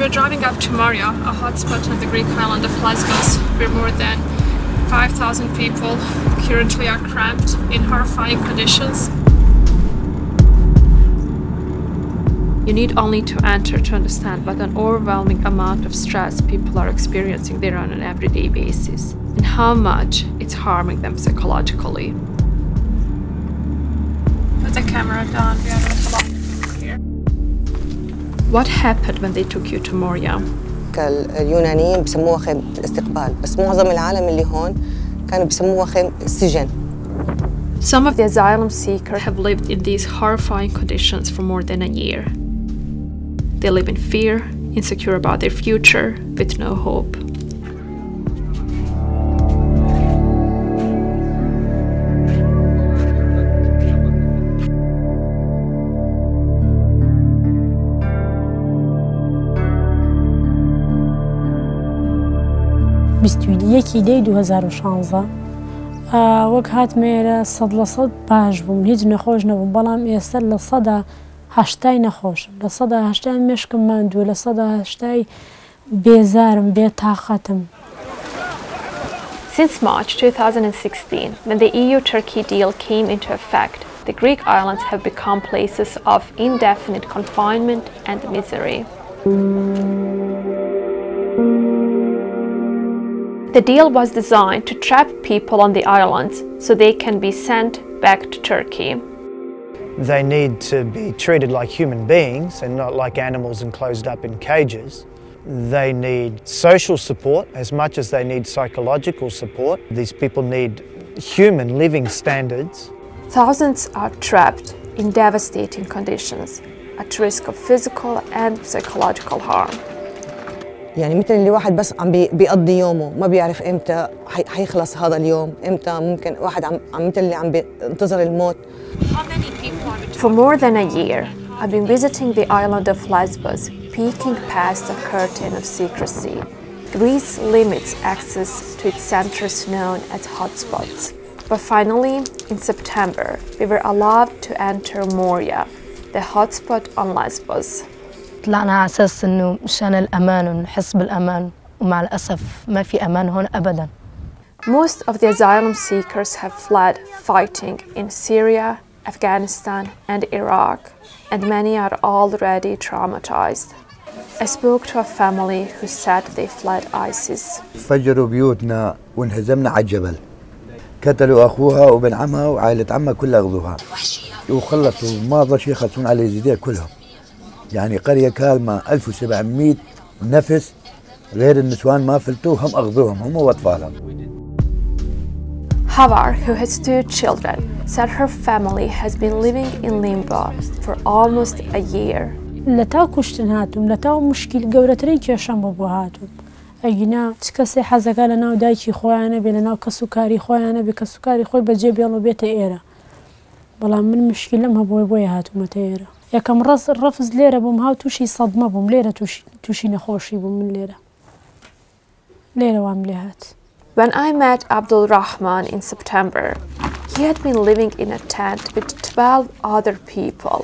We're driving up to Moria, a hotspot on the Greek island of Lesbos, where more than 5,000 people currently are cramped in horrifying conditions. You need only to enter to understand what an overwhelming amount of stress people are experiencing there on an everyday basis, and how much it's harming them psychologically. Put the camera down, we have a lot of people here. What happened when they took you to Moria? اليونانيين بسموها خيم الاستقبال، بس معظم العالم اللي هون كانوا بسموها خيم السجن. Some of the asylum seekers have lived in these horrifying conditions for more than a year. They live in fear, insecure about their future, with no hope. یەکی دەی 2016 وەک هاتمێرە 100% باش بووم، هیچ نەخۆش نەبووم، بەڵام ئێستا لە 180 نەخۆشم، لە 180 مێشکم ماندووە، لە 180 بێزارم، بێتاقەتم. Since March 2016, when the EU-Turkey deal came into effect, the Greek islands have become places of indefinite confinement and misery. The deal was designed to trap people on the islands so they can be sent back to Turkey. They need to be treated like human beings and not like animals enclosed up in cages. They need social support as much as they need psychological support. These people need human living standards. Thousands are trapped in devastating conditions, at risk of physical and psychological harm. يعني مثل اللي واحد بس عم بيقضي يومه، ما بيعرف امتى حيخلص هذا اليوم، امتى ممكن واحد عم مثل اللي عم بينتظر الموت. For more than a year, I've been visiting the island of Lesbos, peeking past a curtain of secrecy. Greece limits access to its centers known as hotspots. But finally, in September, we were allowed to enter Moria, the hotspot on Lesbos. طلعنا على أساس إنه مشان الأمان ونحس بالأمان، ومع الأسف ما في أمان هون أبداً. Most of the asylum seekers have fled fighting in Syria, Afghanistan, and Iraq, and many are already traumatized. I spoke to a family who said they fled ISIS. فجروا بيوتنا وانهزمنا على الجبل. قتلوا أخوها وابن عمها وعائلة عمها كلها أخذوها. وخلصوا ما ضل شيء يخلصون على اليزيدية كلهم. يعني قرية كالمة 1700 نفس غير النسوان ما فلتوا هم أخذوهم هم وأطفالهم. Havar, who has 2 children, said her family has been living in limbo for almost a year. لەتاو کوشتن هاتووم، لەتاو مشکل گەورەترین کێشەم بۆ هاتووم. ئەگینا چ کەسێ حەزەکە لە ناو دایکی خۆیانە بێ، لە ناو کەسوکاری خۆیانە بێ، کەسوکاری خۆی بەجێ بێڵ و بێتە ئێرە. بەڵام من مشکلم هەبووە بۆیە هاتوومەتە ئێرە. یەکەم ڕەفز لێرە بووم، هاو تووشی سەدمە بووم، لێرە تووشی نەخۆشی بووم من لێرە وام لێ هات. When I met Abdul Rahman in September, he had been living in a tent with 12 other people.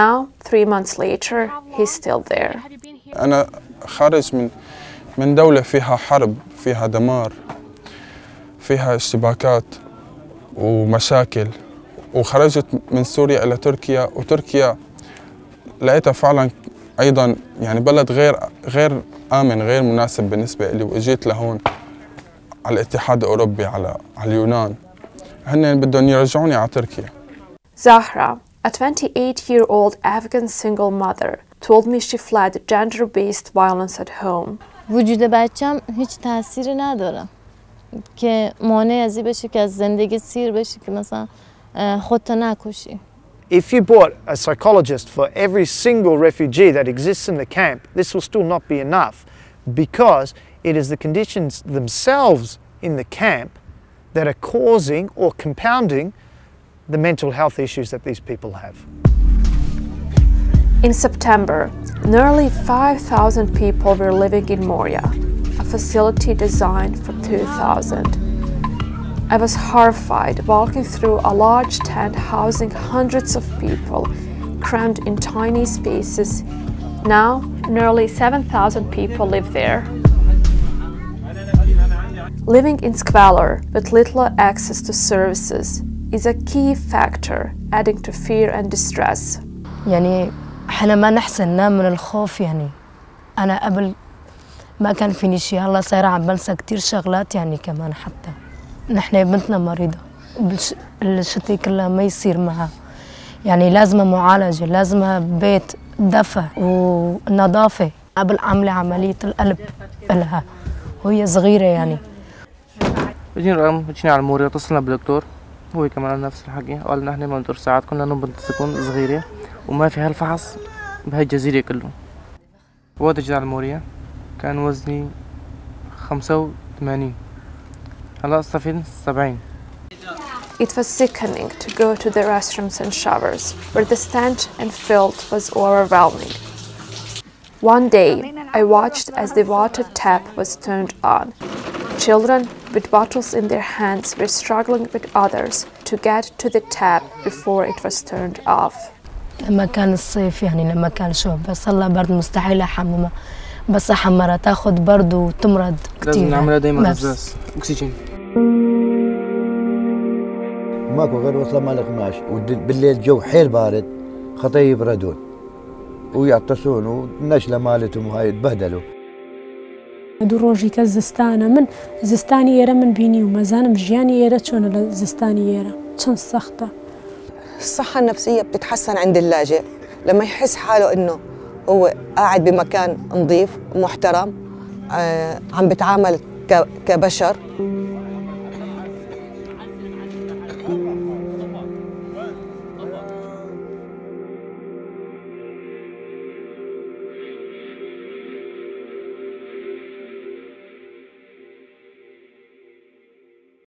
Now, 3 months later, he's still there. أنا خارج من دولة فيها حرب، فيها دمار، فيها اشتباكات ومشاكل، وخرجت من سوريا إلى تركيا، وتركيا لقيتها فعلا أيضا يعني بلد غير آمن، غير مناسب بالنسبة لي، وإجيت لهون على الاتحاد الأوروبي، على اليونان، هن بدهم يرجعوني على تركيا. Zahra, a 28-year-old Afghan single mother, told me she fled gender-based violence at home. وجود بچم هیچ تأثیری نداره که مانع ازی بشه که از زندگی سیر بشی که مثلا خودت نکشی. If you brought a psychologist for every single refugee that exists in the camp, this will still not be enough, because it is the conditions themselves in the camp that are causing or compounding the mental health issues that these people have. In September, nearly 5,000 people were living in Moria, a facility designed for 2,000. I was horrified walking through a large tent housing hundreds of people, crammed in tiny spaces, Now, nearly 7,000 people live there. Living in squalor with little access to services is a key factor adding to fear and distress. يعني احنا ما نحسن ننام من الخوف. يعني أنا قبل ما كان فيني شيء، هلا صايرة عم بنسى كتير شغلات. يعني كمان حتى نحن بنتنا مريضة، الشتي كلها ما يصير معها. يعني لازمها معالجة، لازمها بيت دفء ونظافة. قبل عاملة عملية القلب لها وهي صغيرة. يعني جينا الرقم، جينا على المورية، اتصلنا بالدكتور، هو كمان على نفس الحكي، قال نحن ما بنقدر نساعدكم لأنه بنت تكون صغيرة وما في هالفحص بهاي الجزيرة كله. وقت جينا على المورية كان وزني 85، هلا صفين 70. It was sickening to go to the restrooms and showers, where the stench and filth was overwhelming. One day, I watched as the water tap was turned on. Children with bottles in their hands were struggling with others to get to the tap before it was turned off. لما كان الصيف، يعني لما كان شوب، بس هلا برد مستحيل أحممها، بس أحمرها تاخد برد وتمرض كتير. لازم نعملها دايما رذاذ أكسجين. ماكو غير وصلة مال قماش، وبالليل جو حيل بارد، خطيه يبردون ويعطسون والنشلة مالتهم وهاي تبهدلوا. دو ڕۆژی کە زستانە، من زستانی ئێرە من بینی و مەزانم ژیانی ئێرە چۆنە لە زستانی ئێرە چەند سەختە. الصحة النفسية بتتحسن عند اللاجئ لما يحس حاله إنه هو قاعد بمكان نظيف ومحترم، عم بتعامل كبشر.